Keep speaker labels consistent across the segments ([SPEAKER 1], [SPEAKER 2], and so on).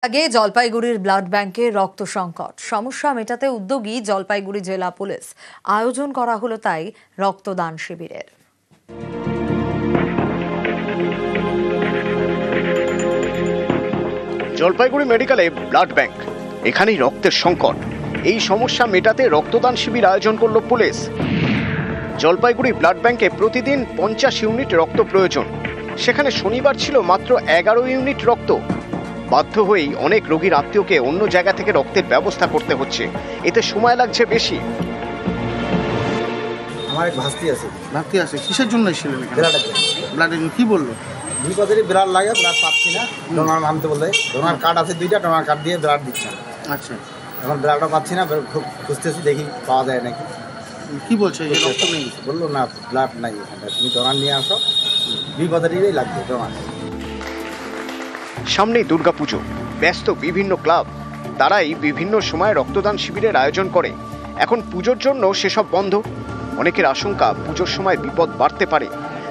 [SPEAKER 1] আগে জলপাইগুড়ির ব্লাড ব্যাংকে রক্ত সংকট সমস্যা মেটাতে উদ্যোগী জলপাইগুড়ি জেলা পুলিশ আয়োজন করা হলো তাই রক্তদান শিবিরের।
[SPEAKER 2] জলপাইগুড়ি মেডিকেলে ব্লাড ব্যাংক, এখানেই রক্তের সংকট। এই সমস্যা মেটাতে রক্তদান শিবির আয়োজন করল পুলিশ। জলপাইগুড়ি ব্লাড ব্যাংকে প্রতিদিন 50 ইউনিট রক্ত প্রয়োজন, সেখানে শনিবার ছিল মাত্র 11 ইউনিট রক্ত। বাধ্য হয়েই অনেক রোগীর আত্মীয়কে অন্য জায়গা থেকে রক্তের ব্যবস্থা করতে হচ্ছে, এতে সময় লাগছে বেশি।
[SPEAKER 3] আমার এক ভাস্তি আছে।
[SPEAKER 4] কিসের জন্য এসেছিলেন? ব্লাড কি বললো?
[SPEAKER 3] দুই পাতারই ব্লাড লাগে, ব্লাড পাচ্ছি না, ডোনার নামতে বলে। ডোনার কার্ড আছে দুইটা, ডোনার কার্ড দিয়ে ব্লাড দিচ্ছে।
[SPEAKER 4] আচ্ছা,
[SPEAKER 3] এখন ব্লাডটা পাচ্ছি না, খুব খুঁজতেছি, দেখি পাওয়া যায় নাকি।
[SPEAKER 4] কি বলছে? এই রক্ত নেই?
[SPEAKER 3] বললো না, ব্লাড নাই এখানে, তুমি ডোনার নিয়ে আসো। দুই পাতারই লাগবে ডোনার।
[SPEAKER 2] সামনেই দুর্গাপুজো, ব্যস্ত বিভিন্ন ক্লাব, তারাই বিভিন্ন সময় রক্তদান শিবিরের আয়োজন করে। এখন পুজোর জন্য সেসব বন্ধ। অনেকের আশঙ্কা পুজোর সময় বিপদ বাড়তে পারে,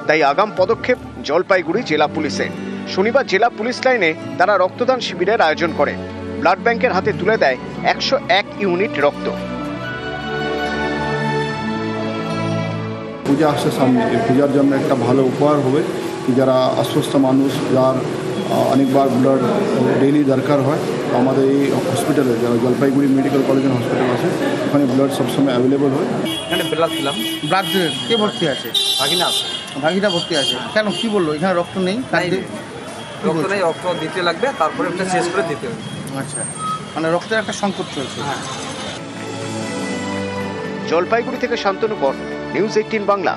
[SPEAKER 2] তাই আগাম পদক্ষেপ জলপাইগুড়ি জেলা পুলিশের। শনিবার জেলা পুলিশ লাইনে তারা রক্তদান শিবিরের আয়োজন করে। ব্লাড ব্যাংকের হাতে তুলে দেয় 101 ইউনিট রক্ত।
[SPEAKER 5] পূজা আসছে সামনে, এই পূজার জন্য একটা ভালো উপহার হবে কি যারা অসুস্থ মানুষ, যার অনেকবার ব্লাড ডেইলি দরকার হয়, আমাদের এই হসপিটালে যারা Jalpaiguri medical college and hospital আছে, ওখানে ব্লাড সবসময় অ্যাভেলেবল হয়।
[SPEAKER 3] এখানে ব্লাড ছিলাম।
[SPEAKER 4] ব্লাড কে ভর্তি আছে?
[SPEAKER 3] ভাগিনা আছে।
[SPEAKER 4] ভাগিনা ভর্তি আছে কেন? কি বললো? এখানে রক্ত নেই?
[SPEAKER 3] রক্ত নেই, রক্ত দিতে লাগবে, তারপরে ওটা শেষ করে দিতে হবে।
[SPEAKER 4] আচ্ছা, মানে রক্তের একটা সংকট চলছে।
[SPEAKER 2] জলপাইগুড়ি থেকে শান্তনু বর, নিউজ 18 বাংলা।